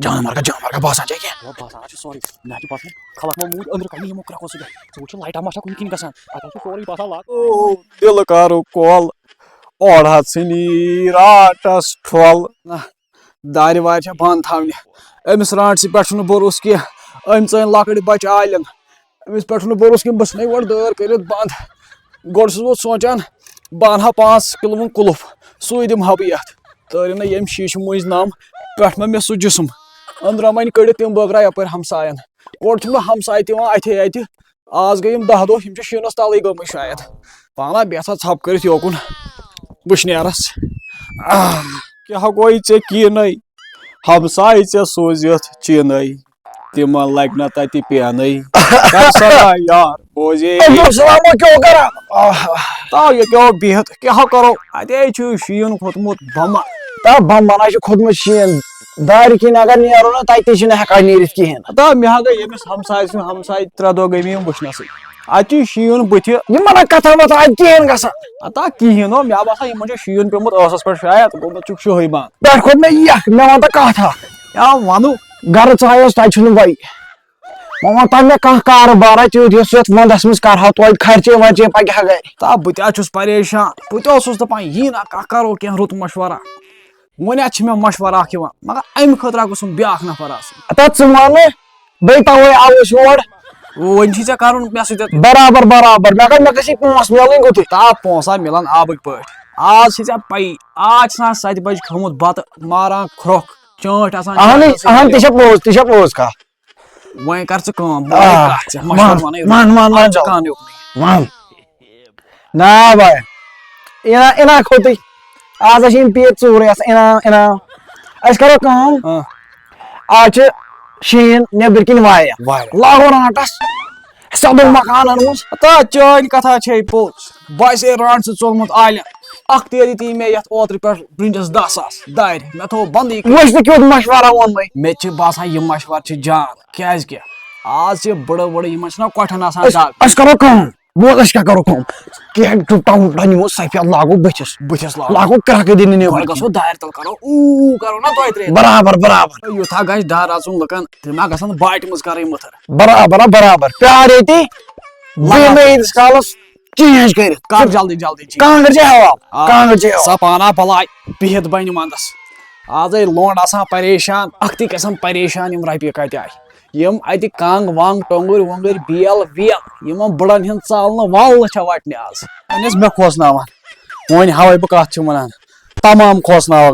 جانور کا باسان چھ کینٛہہ باسان سورُے مےٚ چھُ باسان خلق ما موٗدۍ أنٛدرٕ کَنہِ یِمو کرٛٮ۪کو سۭتۍ ژٕ وٕچھ لایٹا ما چھا کُنہِ کِنۍ گژھان اَتھ چھُ سورُے باسان لاگ دل کارو کول اوڑا ژھٕنی راٹس ٹھۄل دارِ وارِ چھےٚ بنٛد تھاونہِ أمِس رانٛٹسٕے پٮ۪ٹھ چھُنہٕ بروسہٕ کینٛہہ أمۍ ژٲنۍ لۄکٕٹۍ بچہِ عالِم أمِس پٮ۪ٹھ چھُنہٕ بروسہٕ کینٛہہ بہٕ ژھٕنَے گۄڈٕ دٲر کٔرِتھ بنٛد گۄڈٕ چھُس بہٕ سونٛچان بہٕ اَنہٕ ہا 5 کِلوُن کُلُف سُے دِمہٕ ہا بہٕ یتھ تٲرِن نہٕ ییٚمہِ شیٖشہِ مٔنٛزۍ نم پٮ۪ٹھ مےٚ سُہ جسم أنٛدرٕ وۄنۍ کٔڑِتھ تِم بٲگراے یپٲرۍ ہمساین گۄڈٕ چھُ مےٚ ہمساے تہِ یِوان اَتھے اَتہِ آز گٔے یِم 10 دۄہ یِم چھِ شیٖنس تلٕے گٔمٕتۍ شاید پانا بیٚہہ سا ژھۄپہٕ کٔرِتھ یوکُن وٕشنیرس کیٛاہ گوٚے ژےٚ کیٖنٕے ہمساے ژےٚ سوٗزِتھ چیٖنٕے تِمن لگہِ نہ تتہِ پینٕے یار بوزے کیٛاہ بِہِتھ کیٛاہ کرو اتے چھُ شیٖن کھوٚتمُت بمہ بمبنا کھوٚتمُت شیٖن دارِ کِنۍ اگر نیرو نہ تتہِ چھِنہٕ ہٮ۪کان نیٖرِتھ کِہیٖنۍ مےٚ ہا گٔے ییٚمِس ہمساے سٕنٛدۍ ہمساے 3 دۄہ گٔے مےٚ یِم وٕچھنَسٕے اتہِ چھُ شیٖن بٕتھِ یِمن کتھا وتھا اتہِ کِہیٖنۍ گژھان اتا کِہیٖنۍ نہٕ مےٚ باسان یِمن چھُ شیٖن پیوٚمُت ٲسس پٮ۪ٹھ شاید گوٚمُت چھُکھ شُہٕے بنٛد پٮ۪ٹھ کھوٚت مےٚ یکھ مےٚ وَن تہٕ کتھ اکھ کیٛاہ وَنو گرٕ ژایوس تتہِ چھُنہٕ وۄنۍ وۄنۍ وَن تہٕ مےٚ کانٛہہ کارٕبارا تیُتھ یُس یتھ ونٛدس منٛز کرہا توتہِ خرچے ورچے پکہِ ہا گرِ بہٕ تہِ حظ چھُس پریشان بہٕ تہِ اوسُس دپان یی نا کانٛہہ کرو کینٛہہ رُت مشورہ وۄنۍ اَتھ چھِ مےٚ مشورٕ اکھ یِوان مگر امہِ خٲطرٕ گوٚژھُم بیٛاکھ نفر آسُن تتھ ژٕ وَنہٕ بیٚیہِ توے آوُس یور وۄنۍ چھُے ژےٚ کرُن مےٚ سۭتۍ برابر مےٚ گژھِ پونٛسہٕ میلٕنۍ گُتٕے پونٛسہٕ مِلان آبٕکۍ پٲٹھۍ آز چھِ ژےٚ پیی آز چھِ آسان 7 بجہِ کھیوٚمُت بتہٕ ماران کھرٛۄکھ چٲنٛٹۍ آسان اہن تہِ چھےٚ پوٚز کتھ وۄنۍ کر ژٕ کٲم نا بایا اِنا کھوٚتٕے آز چھِ یِم پیٖر ژوٗرٕے آسان اِنام أسۍ کرو کٲم آز چھِ شیٖن نیٚبرۍ کِنۍ واریاہ لاگو رانٛٹس سیوٚدُے مکانن منٛز چٲنۍ کتھا چھے پوٚز باسے رانٛٹسٕے ژولمُت عالِم اکھ تیری تی مےٚ یتھ اوترٕ پٮ۪ٹھ برٛنٛجس 10,000 دارِ مےٚ تھوٚو بنٛدٕے وٕچھ نہٕ کیُتھ مشورہ ووٚنمَے مےٚ تہِ چھِ باسان یہِ مشورٕ چھِ جان کیازِ کہِ آز چھِ بٕڑٕ یِمن چھِنہ کۄٹھٮ۪ن آسان دگ أسۍ کرو کٲم بوز أسۍ کیٛاہ کرو کٲم کینٛہہ ٹوٗٹا ووٗٹا نِمو سفید لاگو بٕتھِس لاگو کرٛٮ۪کہٕ دِنہِ گۄڈٕ گژھو دارِ تل کرو کرو نا 2-3 برابر یوٗتاہ گژھِ ڈر اژُن لُکن تِم ما گژھن باٹہِ منٛز کرٕنۍ مٕتھٕر برابر پیار ییٚتی ییٖتِس کالس چینج کٔرِتھ کر جلدی کانٛگٕر چھِ حوال سا پانا بلاے بِہِتھ بنہِ ونٛدس آزے لونڈ آسان پریشان اکھتٕے گژھان پریشان یِم رۄپیہِ کتہِ آیہِ یِم اتہِ کنٛگ ونٛگ ٹۄنٛگٕرۍ وۄنٛگٕرۍ بیل ویل یِمن بٕڑن ہِنٛز ژالنہٕ والنہٕ چھےٚ وٹنہِ آز وۄنۍ ٲسۍ مےٚ کھوژناوان وۄنۍ ہاوے بہٕ کتھ چھِ ونان تمام کھوژناوان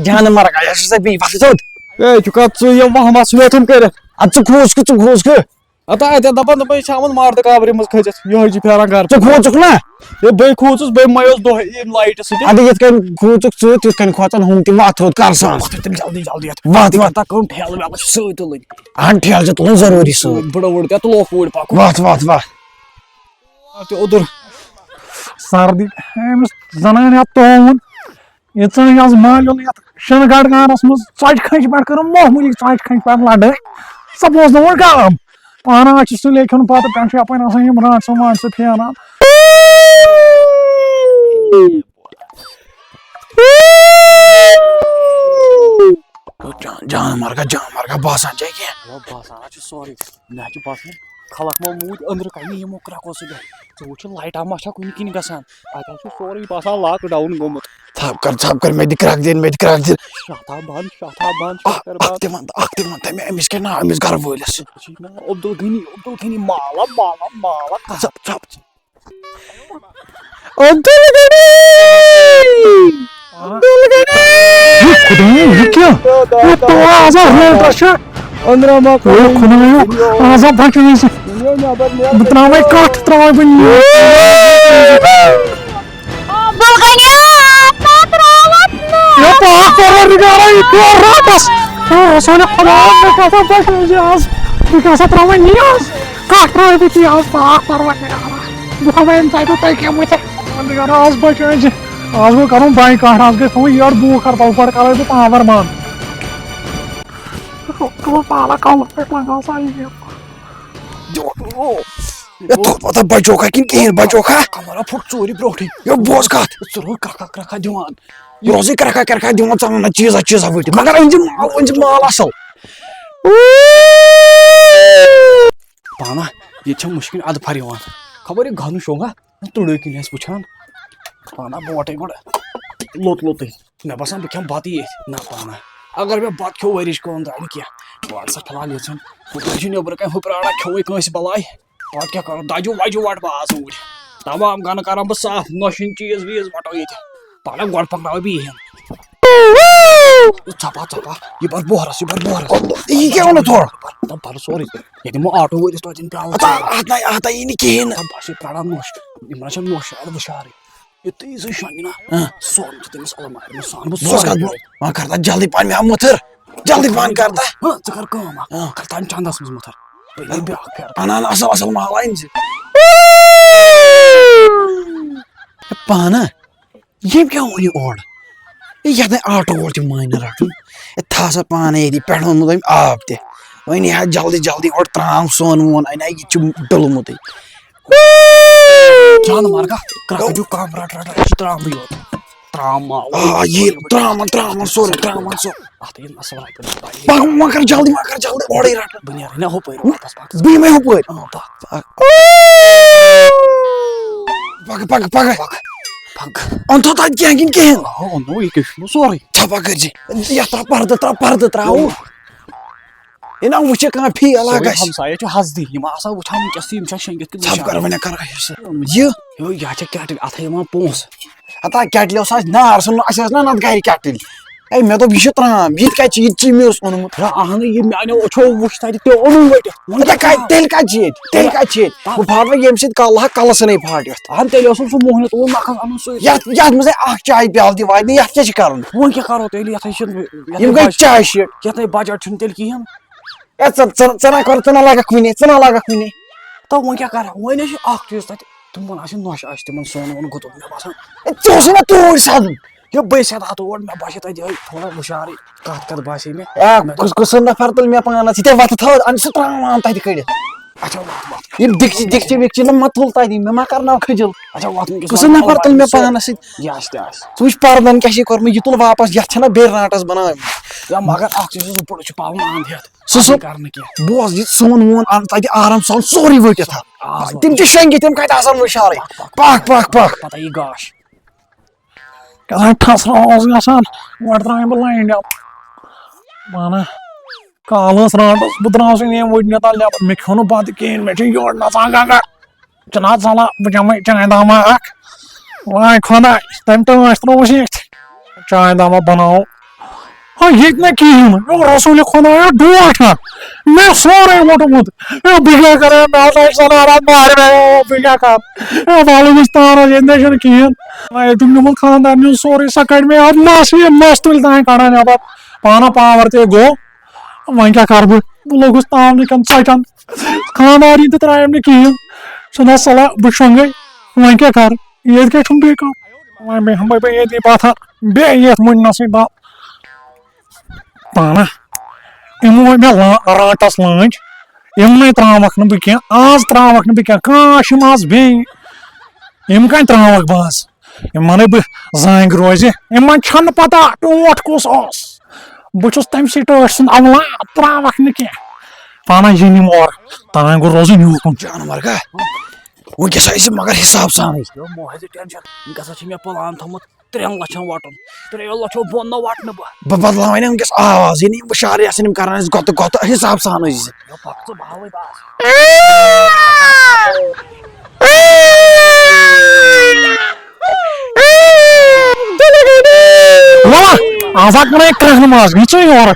جانہٕ مرگ ژٕ کٔرِتھ ژٕ کھوٗژکھ اتٮ۪ن دپان یہِ چھِ آمُت مردٕ کابرِ منٛز کھٔژِتھ یِہوے چھِ پھیران گرٕ ژٕ کھوٗژکھ نا بیٚیہِ کھوٗژُس بیٚیہِ مَیوس دۄہے ییٚمہِ لایٹہِ سۭتۍ اَدٕ یِتھ کٔنۍ کھوٗژکھ ژٕ تِتھ کٔنۍ کھوژان ہُم تہِ وَتھ تھوٚد کر سان جلدی ٹھیلہٕ ویلہٕ چھِ سۭتۍ تُلٕنۍ اہن ٹھیلہٕ چھِ تُلٕنۍ ضروٗری سۭتۍ بٕڑٕ وٕڑٕ تہِ تُلوکھ اوٗرۍ پکُن وَتھ اوٚدُر سردی أمِس زنانہِ ہا تووُن یہِ ژٲنۍ آز مالیُن یتھ شِنہٕ گڈگانس منٛز ژۄچہِ کھنٛجہِ پٮ۪ٹھ کٔرٕن معموٗلی ژۄچہِ کھنٛجہِ پٮ۪ٹھ لڑٲے سۄ بوز نہٕ وۄنۍ کٲم پانا چھِ سُلے کھیوٚن پتہٕ پٮ۪ٹھ چھِ یپٲرۍ آسان یِم رانٛٹسہٕ وانٛٹسہٕ پھیران جانور کا باسان چھ کینٛہہ باسان سورُے مےٚ چھُ باسان خلق ما موٗدۍ أنٛدرٕ کَنہِ یِمو کرٛٮ۪کو سۭتۍ ژٕ وٕچھ لایٹا ما چھا کُنہِ کِنۍ گژھان اَتہِ چھُ سورُے باسان لاک ڈاوُن گوٚمُت ژھپ کر مےٚ دِ کرٛٮ۪کھ دِنۍ شاتا بنٛد اکھ تہِ وَن تہٕ مےٚ أمِس کیٛاہ ناو أمِس گرٕ وٲلِس عبدالغنی مالا أنٛدرٕ آز بچٲیِس بہٕ تراوے کٹھ تراوے بہٕ آز تراوے نیاز کٹھ تراوے بہٕ تی آز پاک پروردگارا بہٕ ہاوے أمۍ ژَٹیو تۄہہِ کیٚنٛہہ مٔتھِتھ پروردگارا آز بچٲیِس آز گوٚو کرُن بایہِ کٹھ آز گژھِ تھاوُن یٔڈ بوٗکھ کر تَل گۄڈٕ کرے بہٕ پاور بنٛد پالا کَلس پٮ۪ٹھ لگاو سا پتہ بچوکھا کِنہٕ کِہیٖنۍ بچوکھا کمرا پھُٹ ژوٗرِ برونٛٹھٕے یہِ بوز کتھ ژٕ روٗد کرکھا دِوان یہِ روزٕے کرکھا دِوان ژٕ اَن چیٖزا ؤٹِتھ مگر أنزِ مال اصل پانا ییٚتہِ چھےٚ مُشکِل ادفر یِوان خبر یہِ گنہٕ شوگا تُڑٲے کِنۍ آسہِ وٕچھان پانا برونٛٹھٕے گۄڈٕ لوٚت مےٚ باسان بہٕ کھٮ۪مہٕ بتہٕ ییٚتھۍ نہ پانا اگر مےٚ بتہٕ کھیوٚو ؤرِش کٲم درٛاے نہٕ کینٛہہ وَٹ سا فِلحال یژھان ہُپٲرۍ چھِ نیٚبرٕ کَنۍ ہُہ پرٛاران کھیوٚوُے کٲنٛسہِ بلاے پتہٕ کیٛاہ کرو دَجوٗ وَجوٗ وَٹہٕ بہٕ آز اوٗرۍ تمام گنہٕ کران بہٕ صاف نۄشِنۍ چیٖز ویٖز وَٹو ییٚتہِ پانا گۄڈٕ پکناوے بہٕ یِہن ژپا یہِ بر بوہرس یہِ کیٛاہ ووٚنُتھ تورٕ بر سورُے ییٚتہِ دِمو آٹوٗ وٲلِس توتہِ پیٚوان اتھ نَے یی نہٕ کِہیٖنۍ نہٕ بہٕ چھُس پرٛاران نوٚش یِمن چھےٚ نوٚش شاید وٕشارٕے یُتھُے یہِ زٕ شۄنٛگہِ سون چھُ تٔمِس المارِ منٛز سۄن بہٕ وۄنۍ کر تہٕ جلدی پہن مےٚ مُتھٕر جلدی پہن کر تہٕ ژٕ کر کٲم اکھ کر تانۍ چندس منٛز مُتھر بہٕ نِمہٕ بیٛاکھ پھیرٕ اَنان اصل مال أنۍ زِ پانہٕ ییٚمۍ کیٛاہ ووٚن یہِ اورٕ یتھ نَے آٹوٗ وول تہِ مٲنۍ نہٕ رٹُن تھاو سا پانے ییٚتی پٮ۪ٹھ اوٚنمُت أمۍ آب تہِ وۄنۍ یی ہا جلدی اورٕ ترٛام سۄن وون اَنہِ ہا یہِ چھُ ڈوٚلمُتٕے جان مارگا کرٛکھ کم رٹ یہِ چھُ ترٛامٕے یوت ترٛام مال یہِ ترٛامان سورُے ترٛامان سُہ اتھ یِن اصل رۄپیہِ پَکھ وۄنۍ کر جلدی اورَے رٹ بہٕ نیرٕ نہ ہُپٲرۍ واپس بہٕ یِمے ہُپٲرۍ پَکھ اوٚنتھو تَتہِ کیٚنٛہہ کِنہٕ کِہیٖنۍ اوٚنوُ یہِ کیٛاہ چھُ سورُے ژھپا کٔرزِ یتھ ترٛاو پردٕ ترٛاوو یہِ نا وٕچھِ کانٛہہ فیل اکھ گژھِ ہمسایہِ چھُ حسدٕے یِم آسان وٕچھان وٕنکیٚس تہِ یِم چھا شیٚنگِتھ ژھپ کر وۄنۍ کر یہِ یہِ چھا کیٹٕلۍ اتھ یِوان پونٛسہٕ ہتا کیٹلہِ اوس اَسہِ نار ژھُنُن اَسہِ ٲس نا نتہٕ گرِ کیٹٕلۍ ہے مےٚ دوٚپ یہِ چھُ ترٛام یہِ تہِ کَتہِ چھِ یہِ تہِ چھُ مےٚ اوس اوٚنمُت اہنُے یہِ میانیو أچھو وٕچھ تَتہِ تہِ اوٚنُم ؤٹِتھ تیٚلہِ کَتہِ چھِ ییٚتہِ بہٕ پھاٹہٕ ییٚمہِ سۭتۍ کَلہٕ ہا کَلہٕ ژھٕنٕے پھاٹِتھ اہن تیٚلہِ اوسُم سُہ موہنیوٗ تور مکھن اَنُن سُے یتھ منٛزے اکھ چاے پیالہٕ تہِ واتہِ نہٕ یتھ کیٛاہ چھُ کرُن وۄنۍ کیٛاہ کرو تیٚلہِ یتھے چھُنہٕ یِم گٔے چاے شیٖٹ یتھے بجٹ چھُنہٕ تیٚلہِ کِہیٖنۍ ہے ژٕ نا لگکھ کُنی تو وۄنۍ کیٛاہ کرٕ وۄنۍ چھُ اکھ چیٖز تتہِ تِمن آسہِ نۄش آسہِ تِمن سۄن وۄن گُتُل مےٚ باسان ژٕ اوسُے نا توٗرۍ سَدُن یہِ بہٕ سیٚد ہا تور مےٚ باسے تتہِ یِہوے تھوڑا ہُشارٕے کتھ باسے مےٚ کُس نفر تُلہِ مےٚ پانس یہِ ژےٚ وَتھٕ تھٲو اَن سُہ ترٛاوان تتہِ کٔڑِتھ اچھا وَتھ یِم دِکچہِ وِکچہِ نہٕ مہ تُل تَتہِ مےٚ ما کرناو کھٔجل اچھا وَتھ کُس نفر تُلہِ مےٚ پانس سۭتۍ یہِ آسہِ تہِ آسہِ ژٕ وٕچھ پردن کیٛاہ چھُ کوٚرمُت یہِ تُل واپس یتھ چھَنا بیٚیہِ رانٛٹس بناومٕژ یا مگر اکھ چیٖز چھُ بُڈٕ چھُ پاوُن اَنٛد ہٮ۪تھ سُہ کرنہٕ کینٛہہ بوز یہِ سون وون اَن تَتہِ آرام سان سورُے ؤٹِتھ تِم چھِ شیٚنگِتھ تِم کتہِ آسان وٕشارٕے پکھ پتہ یی گاش ٹھسرا اوس گژھان گۄڈٕ ترٛاوے بہٕ لایِن پانہٕ کالہٕ ٲس رانٛٹس بہٕ درٛاوسے نہٕ یِم وٕنہِ تام نٮ۪بر مےٚ کھیوٚو نہٕ بتہٕ کِہیٖنۍ مےٚ چھِ یورٕ نژان گنگا چھُنہ ژلان بہٕ چٮ۪مے چاے داما اکھ واے خۄداے تٔمۍ ٹٲنٛچ ترٛووُس ییٚتھۍ چاے داما بناوو ییٚتہِ نہٕ کِہیٖنۍ نہٕ رسوٗلہِ خۄدایا ڈوٹھ مےٚ سورُے ووٚٹمُت بہٕ کیٛاہ کرٕ مےٚ ہسا چھِ سنان مارِ مےٚ بہٕ کیٛاہ کرٕ والہٕ وِستارس ییٚتہِ نَے چھُنہٕ کِہیٖنۍ تٔمۍ نیوٗمُت خانٛدار نیوٗ سورُے سۄ کڑِ مےٚ اَتھ مس تُلۍ تانۍ کڑان نٮ۪بر پانہ پاور تہِ گوٚو وۄنۍ کیٛاہ کرٕ بہٕ لوٚگُس تاونہٕ کٮ۪ن ژۄچن خانٛدارنۍ تہِ ترٛایَم نہٕ کِہیٖنۍ چھُنہ صلح بہٕ شۄنٛگے وۄنۍ کیٛاہ کرٕ ییٚتہِ کیٛاہ چھُم بیٚیہِ کانٛہہ وۄنۍ بیٚہمے بہٕ ییٚتی پتھر بیٚیہِ یتھ مُننسٕے دب پانہ یِمو مےٚ رانٛٹس لٲنٛچ یِمنٕے ترٛاوکھ نہٕ بہٕ کینٛہہ آز ترٛاوکھ نہٕ بہٕ کینٛہہ کاش یِم آز بیٚیہِ یِم کَتہِ ترٛاوکھ بہٕ آز یِمنٕے بہٕ زانٛگہِ روزِ یِمن چھنہٕ پتہ ٹوٹھ کُس اوس بہٕ چھُس تٔمسٕے ٹٲٹھۍ سُنٛد اولاد ترٛاوکھ نہٕ کینٛہہ پانہ یِن یِم اورٕ تانۍ گوٚو روزُن یوٗکُن جانور گا وٕنکیٚس آسہِ مگر حِساب سانٕے موہے ٹینشن وٕنکیٚس چھُ مےٚ پلان تھومُت 3 لچھن وٹُن 3 لچھو بۄن نہٕ وٹنہٕ بہٕ بدلاوے نہٕ وٕنکیٚس آواز یہِ یِم شعرے آسن یِم کران اَسہِ گۄتہٕ حِساب سان ٲسۍ زِ پکھ ژٕ بہاوے بس آز کَرے کرٛٮ۪ہنہٕ منٛز یہِ ژٕ یورٕ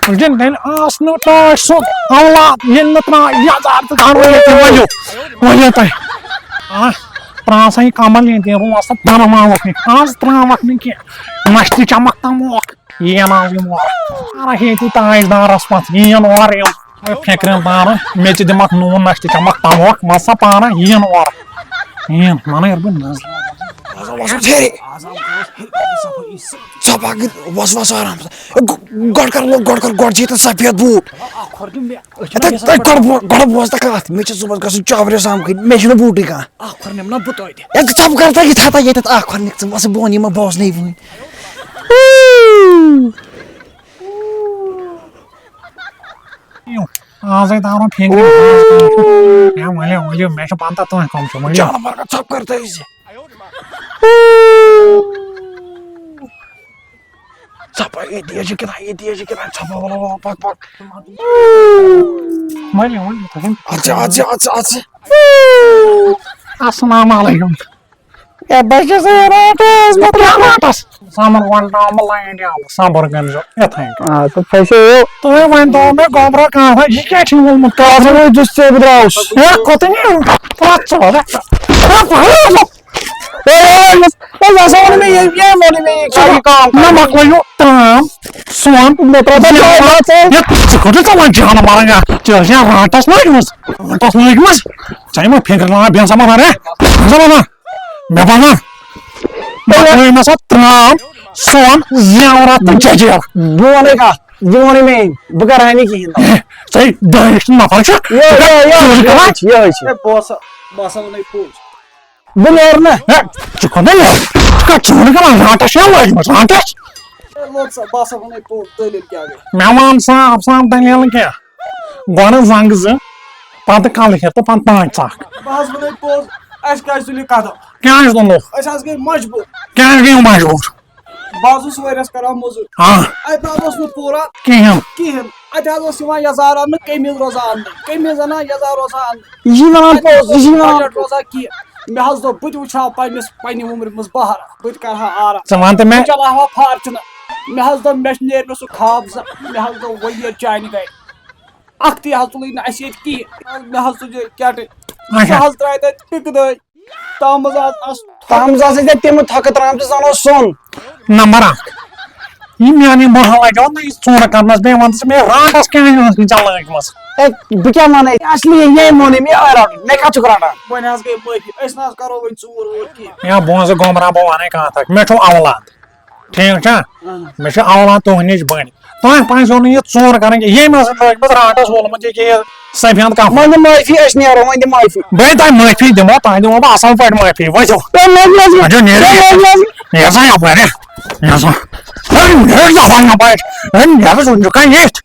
تیٚلہِ آس نہٕ ٹٲٹھۍ سُنٛد اولاد ییٚلہِ نہٕ ؤنِو تۄہہِ ترٛاو سا یہِ کمل ییٚتہِ روز سا بناوکھ نہٕ آز ترٛاوکھ نہٕ کینٛہہ نشتہِ چمک تموکھ یِن آز یِم اورٕ ییٚتہِ تاج دارس پتھ یِن اورٕ یِم فِکرِن دارن مےٚ تہِ دِمکھ نوٗن نشتہِ چمک تموکھ وَس سا پانہ یِن اورٕ یِن وَنَے بہٕ نظر وَسُن ژھیٚرِ صفا وس آرام گۄڈٕ چھی سفید بوٗٹ گۄڈٕ بوز تہٕ کتھ مےٚ چھُ صُبحس گژھُن چاورِ سمکھٕنۍ مےٚ چھُنہٕ بوٗٹٕے کانٛہہ ژم کر تہٕ یہِ تھاو ییٚتٮ۪تھ اکھ کھۄر نِکھ ژٕ وَسہٕ بہٕ وَنہٕ یِمن بوزنٕے وٕنۍ آزے تارو فِنگرِ ؤلِو مےٚ چھُ پتہ تُہۍ کٕم چھِو ؤلِو جانور کا ژم کر تہٕ یہِ ژپا ییٚتی چھِ کِتھان ژپا وَلا پک ؤلِو تُہۍ اَژٕ السلام علیکم بہٕ چھُس راتس سمر ونٹاو بہٕ لایِن یَلہٕ صبر کٔرۍزیو یِتھَے کٔنۍ تُہۍ ؤنۍتو مےٚ گۄبرا کانٛہہ یہِ کیٛاہ چھُ ووٚنمُت درٛاوُس نہ مۄکلٲیِو تام سون ژٕ کوٚرُتھ ژٕ وۄنۍ جانورن ژےٚ ٲسۍ راتس لٲجمٕژ ژےٚ یِمو فِنگر لاگان بیٚہن سا وَنان مےٚ وَنان مۄکلٲے مےٚ سا ترٛام سون زیورات تہٕ ججیر بہٕ وَنَے کَتھ یہِ ووٚنُے مےٚ ژٕ کَرہا نہٕ کِہیٖنۍ ژےٚ دٲرِش نفر چھُ یِہوٚے چھِ بہٕ نیرٕ نہٕ ژٕ کوٚر نا ژٕ وَنہٕ کران رانٹس چھےٚ لٲجمٕژ رانٹس مےٚ وَن صاف صاف دٔلیٖل کیٚنٛہہ گۄڈٕ زنٛگہٕ زٕ پتہٕ کلہٕ ہٮ۪تھ تہٕ پتہٕ پانٛژِ ژکھ اَسہِ کیٛازِ تُلہِ قدم کیٛازِ تُلو أسۍ حظ گٔے مجبوٗر کیٛازِ گٔیو مجبوٗر بہٕ حظ اوسُس ؤریَس کران موٚزوٗرۍ اَتہِ نہ حظ اوس نہٕ پوٗرٕ کِہیٖنۍ اَتہِ حظ اوس یِوان یزار اَننہٕ قمیٖض روزان اَننٕے قمیٖض اَنان یزار روزان اَننٕے روزان کینٛہہ مےٚ حظ دوٚپ بہٕ تہِ وٕچھ ہا پننہِ عُمرِ منٛز بہر بہٕ تہِ کرٕ ہا آرام ژٕ وَن تہٕ مےٚ چلاوہا فارچُنر مےٚ حظ دوٚپ مےٚ نیرِ نہٕ سُہ خواب زٕ مےٚ حظ دوٚپ وۄنۍ ییٚلہِ چانہِ گرِ اکھتُے حظ تُلٕے نہٕ اَسہِ ییٚتہِ کِہیٖنۍ مےٚ حظ تُجے کیٹٕنۍ سُہ حظ درٛاے تَتہِ پِکہٕ دٲدۍ تَتھ منٛز آسہٕ تِمہٕ تھۄکہٕ ترٛامژٕ زن اوس سۄن نمبر اکھ یہِ میٛانہِ محلہٕ لگیو نہ یہِ ژوٗرٕ کرنس بیٚیہِ وَن ژٕ مےٚ راتس کیٛازِ ٲس نہٕ ژےٚ لٲجمٕژ بہٕ کیٛاہ وَنَے اصلی ییٚمۍ ووٚنُے مےٚ یِہوٚے رَٹُن مےٚ کَتھ چھُکھ رَٹان وۄنۍ حظ گٔے معٲفی أسۍ نہ حظ کرو وۄنۍ ژوٗر ووٗر کینٛہہ یا بوزٕ گومرا بہٕ وَنَے کَتھ اکھ مےٚ چھُ اولاد ٹھیٖک چھا مےٚ چھُ اولاد تُہنٛد نِش بٔڑۍ تۄہہِ پَزیو نہٕ یہِ ژوٗر کَرٕنۍ کینٛہہ ییٚمۍ ٲس لٲجمٕژ راتس وولمُت یہِ سفید کانٛہہ وۄنۍ دِ معٲفی أسۍ نیرو وۄنۍ دِ معٲفی بہٕ تۄہہِ معٲفی دِمو تۄہہِ دِمو بہٕ اَصٕل پٲٹھۍ معٲفی ؤسِو نیر سا یپٲرۍ نیر سا یپٲرۍ نیرٕ ژٕ یِتھ